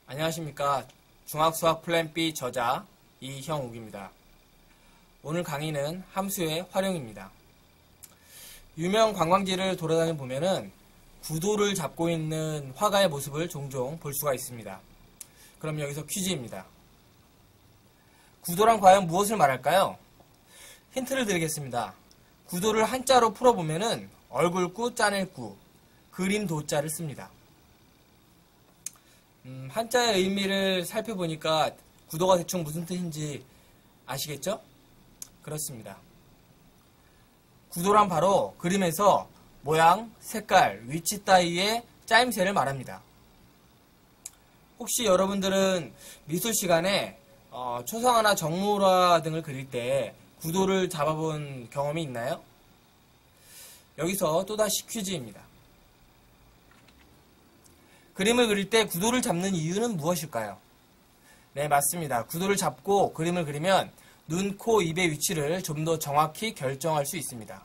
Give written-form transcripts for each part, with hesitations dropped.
안녕하십니까. 중학수학 플랜 B 저자 이형욱입니다. 오늘 강의는 함수의 활용입니다. 유명 관광지를 돌아다니 보면은 구도를 잡고 있는 화가의 모습을 종종 볼 수가 있습니다. 그럼 여기서 퀴즈입니다. 구도란 과연 무엇을 말할까요? 힌트를 드리겠습니다. 구도를 한자로 풀어보면은 얼굴구, 짜낼구, 그림 도자를 씁니다. 한자의 의미를 살펴보니까 구도가 대충 무슨 뜻인지 아시겠죠? 그렇습니다. 구도란 바로 그림에서 모양, 색깔, 위치 따위의 짜임새를 말합니다. 혹시 여러분들은 미술 시간에 초상화나 정물화 등을 그릴 때 구도를 잡아본 경험이 있나요? 여기서 또다시 퀴즈입니다. 그림을 그릴 때 구도를 잡는 이유는 무엇일까요? 네, 맞습니다. 구도를 잡고 그림을 그리면 눈, 코, 입의 위치를 좀 더 정확히 결정할 수 있습니다.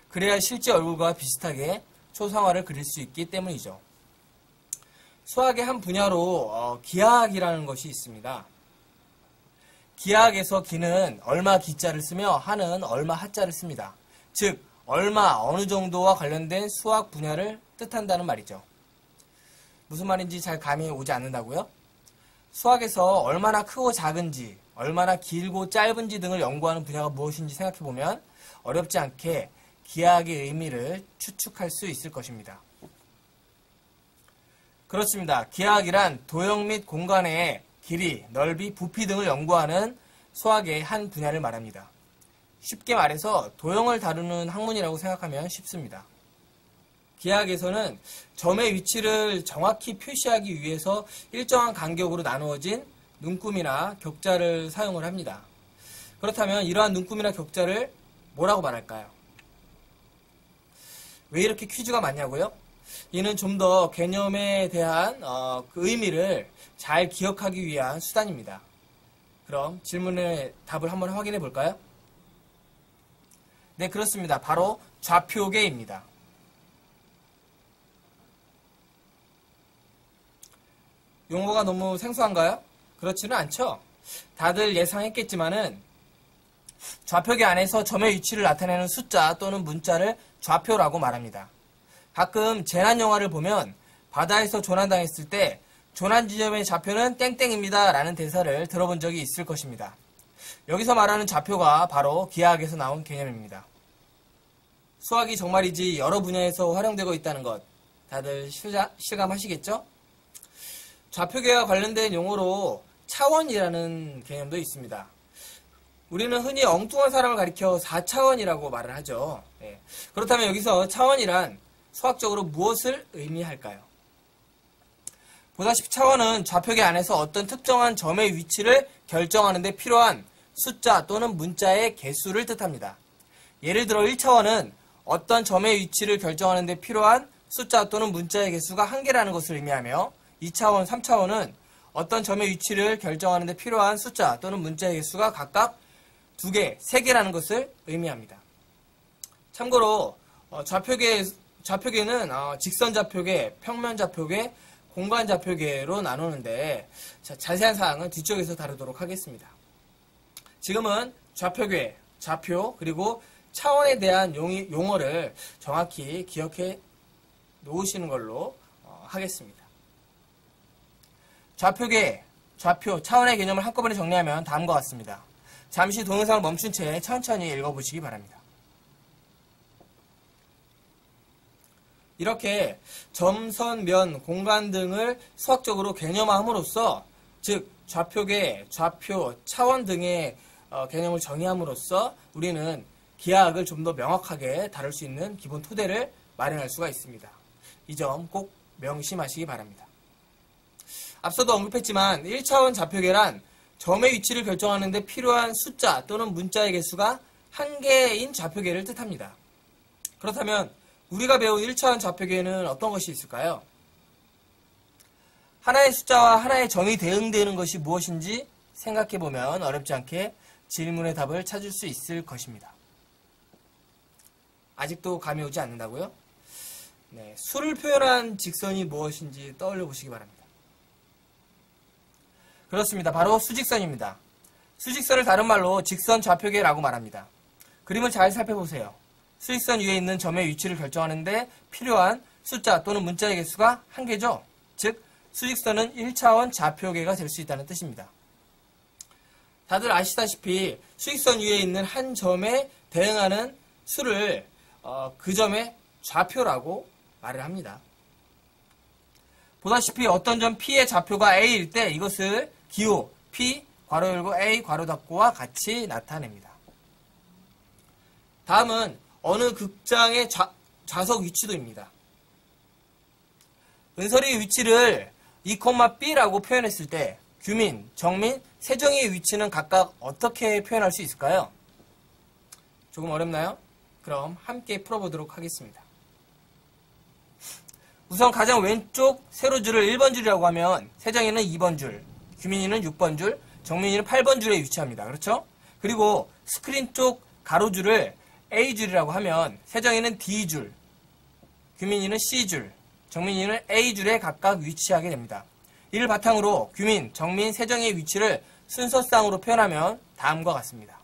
그래야 실제 얼굴과 비슷하게 초상화를 그릴 수 있기 때문이죠. 수학의 한 분야로 기하학이라는 것이 있습니다. 기하학에서 기는 얼마 기자를 쓰며 하는 얼마 하자를 씁니다. 즉, 얼마, 어느 정도와 관련된 수학 분야를 뜻한다는 말이죠. 무슨 말인지 잘 감이 오지 않는다고요? 수학에서 얼마나 크고 작은지, 얼마나 길고 짧은지 등을 연구하는 분야가 무엇인지 생각해보면 어렵지 않게 기하학의 의미를 추측할 수 있을 것입니다. 그렇습니다. 기하학이란 도형 및 공간의 길이, 넓이, 부피 등을 연구하는 수학의 한 분야를 말합니다. 쉽게 말해서 도형을 다루는 학문이라고 생각하면 쉽습니다. 기하학에서는 점의 위치를 정확히 표시하기 위해서 일정한 간격으로 나누어진 눈금이나 격자를 사용을 합니다. 그렇다면 이러한 눈금이나 격자를 뭐라고 말할까요? 왜 이렇게 퀴즈가 많냐고요? 이는 좀 더 개념에 대한 그 의미를 잘 기억하기 위한 수단입니다. 그럼 질문의 답을 한번 확인해 볼까요? 네, 그렇습니다. 바로 좌표계입니다. 용어가 너무 생소한가요? 그렇지는 않죠. 다들 예상했겠지만은 좌표계 안에서 점의 위치를 나타내는 숫자 또는 문자를 좌표라고 말합니다. 가끔 재난 영화를 보면 바다에서 조난당했을 때 조난 지점의 좌표는 땡땡입니다 라는 대사를 들어본 적이 있을 것입니다. 여기서 말하는 좌표가 바로 기하학에서 나온 개념입니다. 수학이 정말이지 여러 분야에서 활용되고 있다는 것 다들 실감하시겠죠? 좌표계와 관련된 용어로 차원이라는 개념도 있습니다. 우리는 흔히 엉뚱한 사람을 가리켜 4차원이라고 말을 하죠. 네. 그렇다면 여기서 차원이란 수학적으로 무엇을 의미할까요? 보다시피 차원은 좌표계 안에서 어떤 특정한 점의 위치를 결정하는 데 필요한 숫자 또는 문자의 개수를 뜻합니다. 예를 들어 1차원은 어떤 점의 위치를 결정하는 데 필요한 숫자 또는 문자의 개수가 1개라는 것을 의미하며 2차원, 3차원은 어떤 점의 위치를 결정하는 데 필요한 숫자 또는 문자의 개수가 각각 2개, 3개라는 것을 의미합니다. 참고로 좌표계는 직선 좌표계, 평면 좌표계, 공간 좌표계로 나누는데 자세한 사항은 뒤쪽에서 다루도록 하겠습니다. 지금은 좌표계, 좌표, 그리고 차원에 대한 용어를 정확히 기억해 놓으시는 걸로 하겠습니다. 좌표계, 좌표, 차원의 개념을 한꺼번에 정리하면 다음과 같습니다. 잠시 동영상을 멈춘 채 천천히 읽어보시기 바랍니다. 이렇게 점, 선, 면, 공간 등을 수학적으로 개념화함으로써 즉 좌표계, 좌표, 차원 등의 개념을 정의함으로써 우리는 기하학을 좀 더 명확하게 다룰 수 있는 기본 토대를 마련할 수가 있습니다. 이 점 꼭 명심하시기 바랍니다. 앞서도 언급했지만 1차원 좌표계란 점의 위치를 결정하는 데 필요한 숫자 또는 문자의 개수가 한 개인 좌표계를 뜻합니다. 그렇다면 우리가 배운 1차원 좌표계에는 어떤 것이 있을까요? 하나의 숫자와 하나의 점이 대응되는 것이 무엇인지 생각해보면 어렵지 않게 질문의 답을 찾을 수 있을 것입니다. 아직도 감이 오지 않는다고요? 네, 수를 표현한 직선이 무엇인지 떠올려 보시기 바랍니다. 그렇습니다. 바로 수직선입니다. 수직선을 다른 말로 직선 좌표계라고 말합니다. 그림을 잘 살펴보세요. 수직선 위에 있는 점의 위치를 결정하는데 필요한 숫자 또는 문자의 개수가 한 개죠. 즉 수직선은 1차원 좌표계가 될 수 있다는 뜻입니다. 다들 아시다시피 수직선 위에 있는 한 점에 대응하는 수를 그 점의 좌표라고 말을 합니다. 보다시피 어떤 점 P의 좌표가 A일 때 이것을 기호 P 괄호 열고 A 괄호 닫고와 같이 나타냅니다. 다음은 어느 극장의 좌석 위치도입니다. 은서리의 위치를 2,B라고 표현했을 때 규민, 정민, 세정이의 위치는 각각 어떻게 표현할 수 있을까요? 조금 어렵나요? 그럼 함께 풀어보도록 하겠습니다. 우선 가장 왼쪽 세로줄을 1번 줄이라고 하면 세정이는 2번 줄, 규민이는 6번 줄, 정민이는 8번 줄에 위치합니다. 그렇죠? 그리고 스크린 쪽 가로줄을 A줄이라고 하면 세정이는 D줄, 규민이는 C줄, 정민이는 A줄에 각각 위치하게 됩니다. 이를 바탕으로 규민, 정민, 세정이의 위치를 순서상으로 표현하면 다음과 같습니다.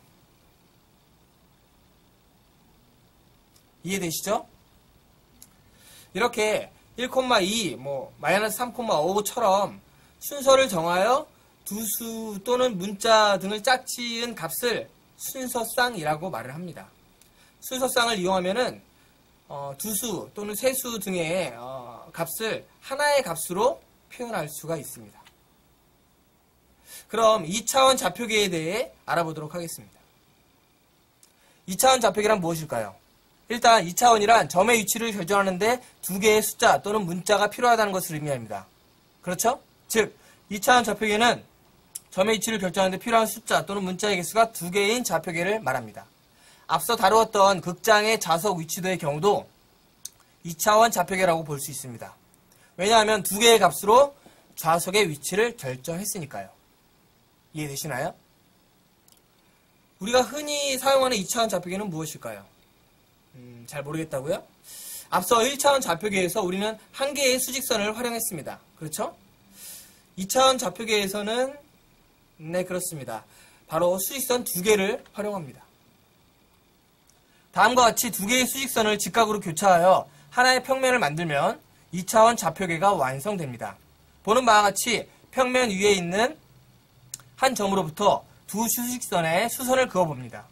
이해되시죠? 이렇게 1,2, 마이너스 3,5처럼 순서를 정하여 두수 또는 문자 등을 짝지은 값을 순서쌍이라고 말을 합니다. 순서쌍을 이용하면은 두수 또는 세수 등의 값을 하나의 값으로 표현할 수가 있습니다. 그럼 2차원 좌표계에 대해 알아보도록 하겠습니다. 2차원 좌표계란 무엇일까요? 일단 2차원이란 점의 위치를 결정하는데 두 개의 숫자 또는 문자가 필요하다는 것을 의미합니다. 그렇죠? 즉 2차원 좌표계는 점의 위치를 결정하는데 필요한 숫자 또는 문자의 개수가 두 개인 좌표계를 말합니다. 앞서 다루었던 극장의 좌석 위치도의 경우도 2차원 좌표계라고 볼 수 있습니다. 왜냐하면 두 개의 값으로 좌석의 위치를 결정했으니까요. 이해되시나요? 우리가 흔히 사용하는 2차원 좌표계는 무엇일까요? 잘 모르겠다고요? 앞서 1차원 좌표계에서 우리는 한 개의 수직선을 활용했습니다. 그렇죠? 2차원 좌표계에서는 네, 그렇습니다. 바로 수직선 두 개를 활용합니다. 다음과 같이 두 개의 수직선을 직각으로 교차하여 하나의 평면을 만들면 2차원 좌표계가 완성됩니다. 보는 바와 같이 평면 위에 있는 한 점으로부터 두 수직선에 수선을 그어봅니다.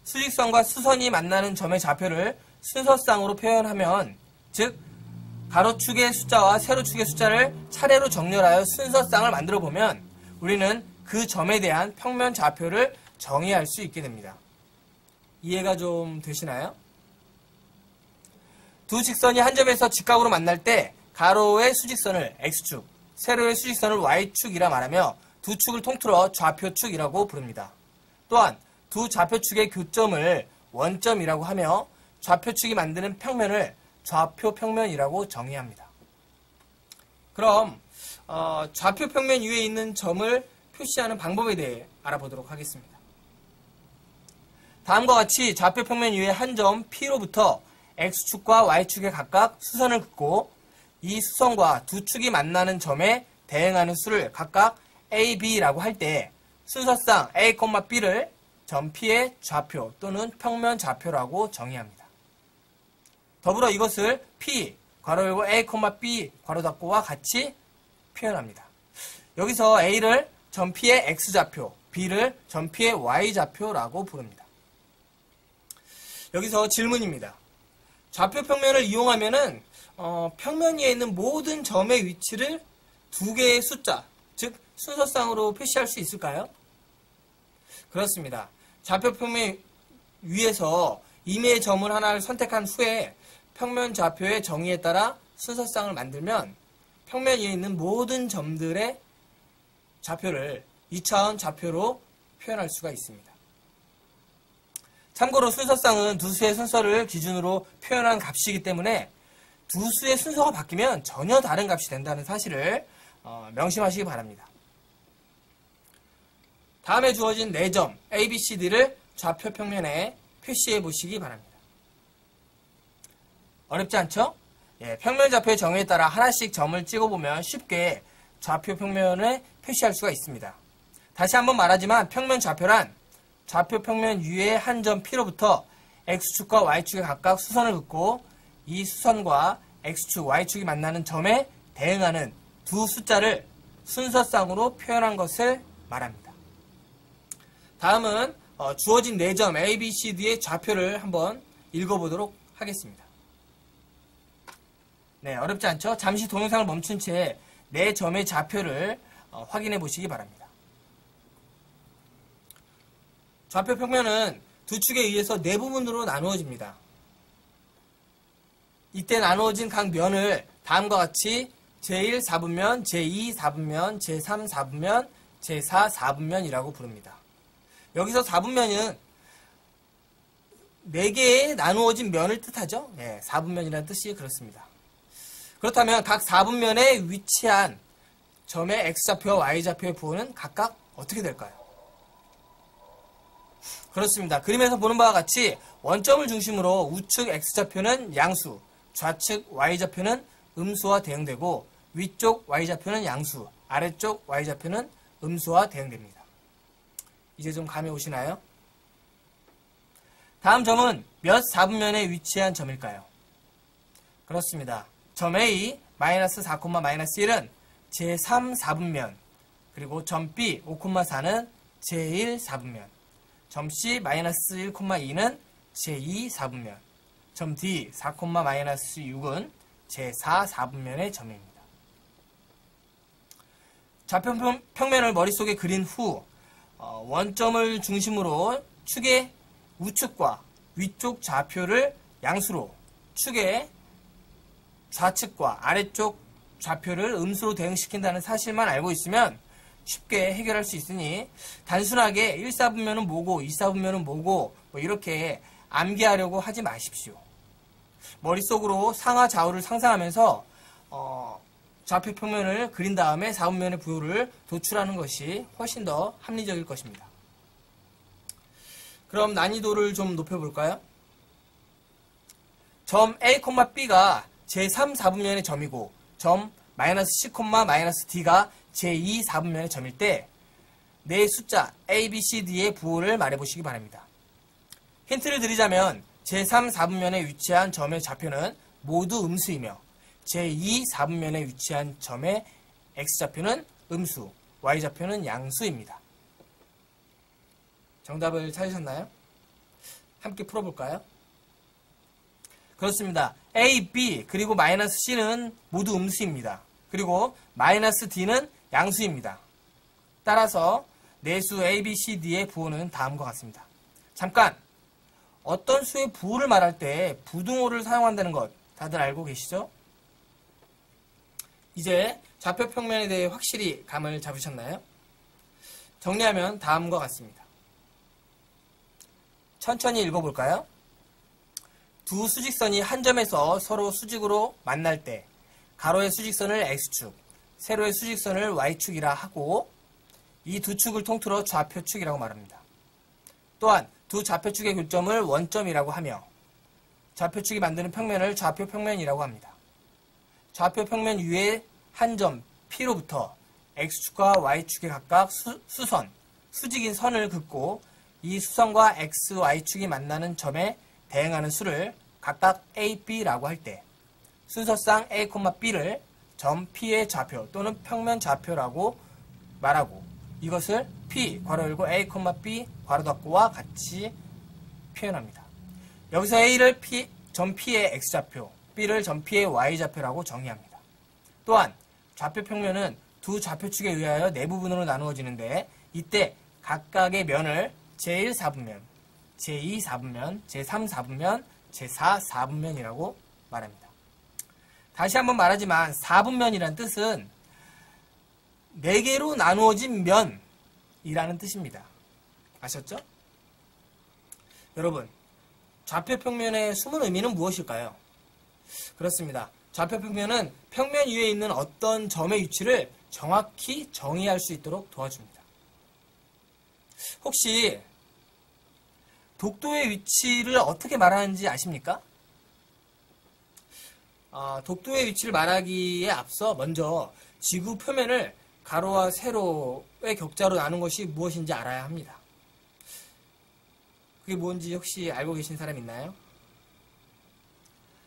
수직선과 수선이 만나는 점의 좌표를 순서쌍으로 표현하면, 즉 가로축의 숫자와 세로축의 숫자를 차례로 정렬하여 순서쌍을 만들어 보면 우리는 그 점에 대한 평면 좌표를 정의할 수 있게 됩니다. 이해가 좀 되시나요? 두 직선이 한 점에서 직각으로 만날 때 가로의 수직선을 X축, 세로의 수직선을 Y축이라 말하며 두 축을 통틀어 좌표축이라고 부릅니다. 또한 두 좌표축의 교점을 원점이라고 하며 좌표축이 만드는 평면을 좌표평면이라고 정의합니다. 그럼 좌표평면 위에 있는 점을 표시하는 방법에 대해 알아보도록 하겠습니다. 다음과 같이 좌표평면 위에 한 점 P로부터 X축과 Y축에 각각 수선을 긋고 이 수선과 두 축이 만나는 점에 대응하는 수를 각각 A, B라고 할 때 순서상 A, B를 점 P의 좌표 또는 평면 좌표라고 정의합니다. 더불어 이것을 P, 괄호 열고 A, B, 괄호 닫고와 같이 표현합니다. 여기서 A를 점 P의 X좌표, B를 점 P의 Y좌표라고 부릅니다. 여기서 질문입니다. 좌표 평면을 이용하면은 평면 위에 있는 모든 점의 위치를 두 개의 숫자, 즉 순서상으로 표시할 수 있을까요? 그렇습니다. 좌표 평면 위에서 임의의 점을 하나를 선택한 후에 평면 좌표의 정의에 따라 순서쌍을 만들면 평면 위에 있는 모든 점들의 좌표를 2차원 좌표로 표현할 수가 있습니다. 참고로 순서쌍은 두 수의 순서를 기준으로 표현한 값이기 때문에 두 수의 순서가 바뀌면 전혀 다른 값이 된다는 사실을 명심하시기 바랍니다. 다음에 주어진 4점 A, B, C, D를 좌표 평면에 표시해 보시기 바랍니다. 어렵지 않죠? 예, 평면 좌표의 정의에 따라 하나씩 점을 찍어보면 쉽게 좌표 평면에 표시할 수가 있습니다. 다시 한번 말하지만 평면 좌표란 좌표 평면 위의 한 점 P로부터 X축과 Y축에 각각 수선을 긋고 이 수선과 X축, Y축이 만나는 점에 대응하는 두 숫자를 순서쌍으로 표현한 것을 말합니다. 다음은 주어진 4점 A, B, C, D의 좌표를 한번 읽어보도록 하겠습니다. 네, 어렵지 않죠? 잠시 동영상을 멈춘 채 4점의 좌표를 확인해 보시기 바랍니다. 좌표 평면은 두 축에 의해서 4부분으로 나누어집니다. 이때 나누어진 각 면을 다음과 같이 제1 4분면, 제2 4분면, 제3 4분면, 제4 4분면이라고 부릅니다. 여기서 4분면은 4개의 나누어진 면을 뜻하죠. 네, 4분면이라는 뜻이 그렇습니다. 그렇다면 각 4분면에 위치한 점의 X좌표와 Y좌표의 부호는 각각 어떻게 될까요? 그렇습니다. 그림에서 보는 바와 같이 원점을 중심으로 우측 X좌표는 양수, 좌측 Y좌표는 음수와 대응되고 위쪽 Y좌표는 양수, 아래쪽 Y좌표는 음수와 대응됩니다. 이제 좀 감이 오시나요? 다음 점은 몇 4분면에 위치한 점일까요? 그렇습니다. 점 A 마이너스 4, 마이너스 1은 제3 4분면, 그리고 점 B 5,4는 제1 4분면, 점 C 마이너스 1,2는 제2 4분면, 점 D 4, 마이너스 6은 제4 4분면의 점입니다. 좌표 평면을 머릿속에 그린 후 원점을 중심으로 축의 우측과 위쪽 좌표를 양수로, 축의 좌측과 아래쪽 좌표를 음수로 대응시킨다는 사실만 알고 있으면 쉽게 해결할 수 있으니 단순하게 1, 4분면은 뭐고 2, 4분면은 뭐고 뭐 이렇게 암기하려고 하지 마십시오. 머릿속으로 상하 좌우를 상상하면서 좌표 평면을 그린 다음에 4분면의 부호를 도출하는 것이 훨씬 더 합리적일 것입니다. 그럼 난이도를 좀 높여볼까요? 점 A, B가 제3 4분면의 점이고 점 마이너스 C, 마이너스 D가 제2 4분면의 점일 때 네 숫자 A, B, C, D의 부호를 말해보시기 바랍니다. 힌트를 드리자면 제3 4분면에 위치한 점의 좌표는 모두 음수이며 제2 4분면에 위치한 점의 X좌표는 음수, Y좌표는 양수입니다. 정답을 찾으셨나요? 함께 풀어볼까요? 그렇습니다. A, B 그리고 마이너스 C는 모두 음수입니다. 그리고 마이너스 D는 양수입니다. 따라서 내수 A, B, C, D의 부호는 다음과 같습니다. 잠깐! 어떤 수의 부호를 말할 때 부등호를 사용한다는 것 다들 알고 계시죠? 이제 좌표 평면에 대해 확실히 감을 잡으셨나요? 정리하면 다음과 같습니다. 천천히 읽어볼까요? 두 수직선이 한 점에서 서로 수직으로 만날 때 가로의 수직선을 X축, 세로의 수직선을 Y축이라 하고 이 두 축을 통틀어 좌표축이라고 말합니다. 또한 두 좌표축의 교점을 원점이라고 하며 좌표축이 만드는 평면을 좌표평면이라고 합니다. 좌표평면 위에 한 점 P로부터 X축과 Y축에 각각 수선, 수직인 선을 긋고 이 수선과 X, Y축이 만나는 점에 대응하는 수를 각각 A, B라고 할 때 순서상 A, B를 점 P의 좌표 또는 평면 좌표라고 말하고 이것을 P, 괄호 열고 A, B, 괄호 닫고와 같이 표현합니다. 여기서 A를 점 P의 X좌표, B를 점 P의 Y좌표라고 정의합니다. 또한 좌표 평면은 두 좌표축에 의하여 네 부분으로 나누어지는데 이때 각각의 면을 제1 4분면, 제2 4분면, 제3 4분면, 제4 4분면이라고 말합니다. 다시 한번 말하지만 4분면이란 뜻은 4개로 나누어진 면이라는 뜻입니다. 아셨죠? 여러분, 좌표평면의 숨은 의미는 무엇일까요? 그렇습니다. 좌표평면은 평면 위에 있는 어떤 점의 위치를 정확히 정의할 수 있도록 도와줍니다. 혹시 독도의 위치를 어떻게 말하는지 아십니까? 독도의 위치를 말하기에 앞서 먼저 지구 표면을 가로와 세로의 격자로 나눈 것이 무엇인지 알아야 합니다. 그게 뭔지 혹시 알고 계신 사람 있나요?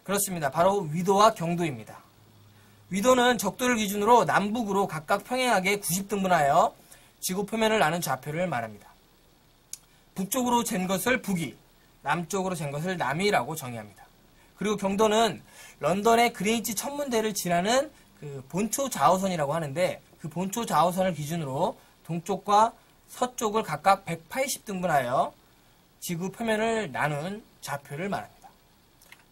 그렇습니다. 바로 위도와 경도입니다. 위도는 적도를 기준으로 남북으로 각각 평행하게 90등분하여 지구 표면을 나눈 좌표를 말합니다. 북쪽으로 잰 것을 북위, 남쪽으로 잰 것을 남위라고 정의합니다. 그리고 경도는 런던의 그린위치 천문대를 지나는 그 본초 좌우선이라고 하는데, 그 본초 좌우선을 기준으로 동쪽과 서쪽을 각각 180등분하여 지구 표면을 나눈 좌표를 말합니다.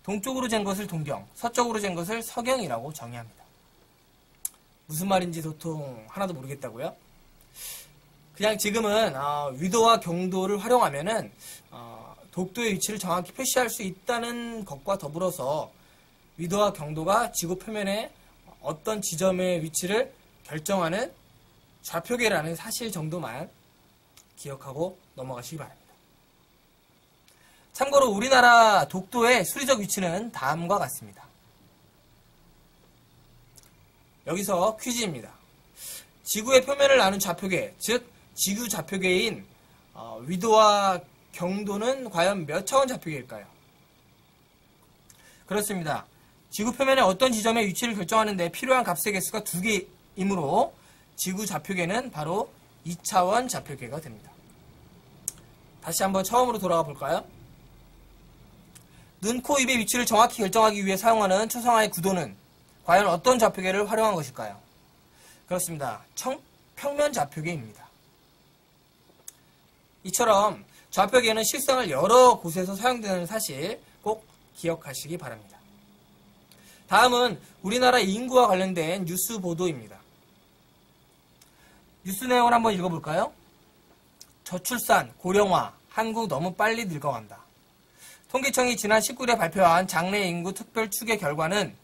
동쪽으로 잰 것을 동경, 서쪽으로 잰 것을 서경이라고 정의합니다. 무슨 말인지 도통 하나도 모르겠다고요? 그냥 지금은 위도와 경도를 활용하면은 독도의 위치를 정확히 표시할 수 있다는 것과 더불어서 위도와 경도가 지구 표면의 어떤 지점의 위치를 결정하는 좌표계라는 사실 정도만 기억하고 넘어가시기 바랍니다. 참고로 우리나라 독도의 수리적 위치는 다음과 같습니다. 여기서 퀴즈입니다. 지구의 표면을 나눈 좌표계, 즉 지구 좌표계인 위도와 경도는 과연 몇 차원 좌표계일까요? 그렇습니다. 지구 표면의 어떤 지점의 위치를 결정하는 데 필요한 값의 개수가 2개이므로 지구 좌표계는 바로 2차원 좌표계가 됩니다. 다시 한번 처음으로 돌아가 볼까요? 눈, 코, 입의 위치를 정확히 결정하기 위해 사용하는 초상화의 구도는 과연 어떤 좌표계를 활용한 것일까요? 그렇습니다. 평면 좌표계입니다. 이처럼 좌표계는 실상을 여러 곳에서 사용되는 사실 꼭 기억하시기 바랍니다. 다음은 우리나라 인구와 관련된 뉴스 보도입니다. 뉴스 내용을 한번 읽어볼까요? 저출산, 고령화, 한국 너무 빨리 늙어간다. 통계청이 지난 19일에 발표한 장래 인구 특별 추계 결과는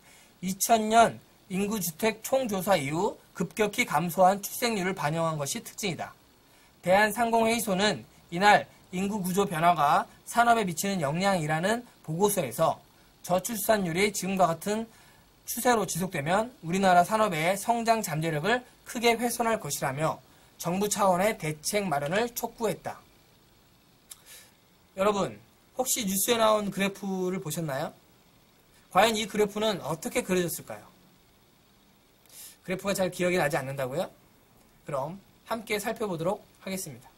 2000년 인구주택 총조사 이후 급격히 감소한 출생률을 반영한 것이 특징이다. 대한상공회의소는 이날 인구구조 변화가 산업에 미치는 영향이라는 보고서에서 저출산율이 지금과 같은 추세로 지속되면 우리나라 산업의 성장 잠재력을 크게 훼손할 것이라며 정부 차원의 대책 마련을 촉구했다. 여러분, 혹시 뉴스에 나온 그래프를 보셨나요? 과연 이 그래프는 어떻게 그려졌을까요? 그래프가 잘 기억이 나지 않는다고요? 그럼 함께 살펴보도록 하겠습니다.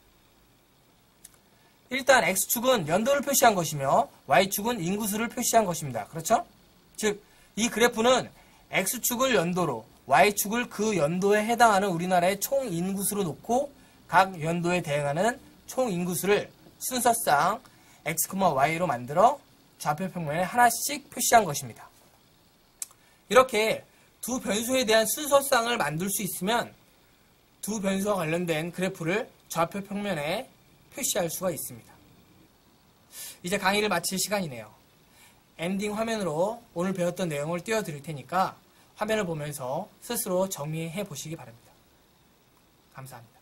일단 X축은 연도를 표시한 것이며 Y축은 인구수를 표시한 것입니다. 그렇죠? 즉, 이 그래프는 X축을 연도로 Y축을 그 연도에 해당하는 우리나라의 총 인구수로 놓고 각 연도에 대응하는 총 인구수를 순서상 X, Y로 만들어 좌표 평면에 하나씩 표시한 것입니다. 이렇게 두 변수에 대한 순서상을 만들 수 있으면 두 변수와 관련된 그래프를 좌표 평면에 표시할 수가 있습니다. 이제 강의를 마칠 시간이네요. 엔딩 화면으로 오늘 배웠던 내용을 띄워드릴 테니까 화면을 보면서 스스로 정리해 보시기 바랍니다. 감사합니다.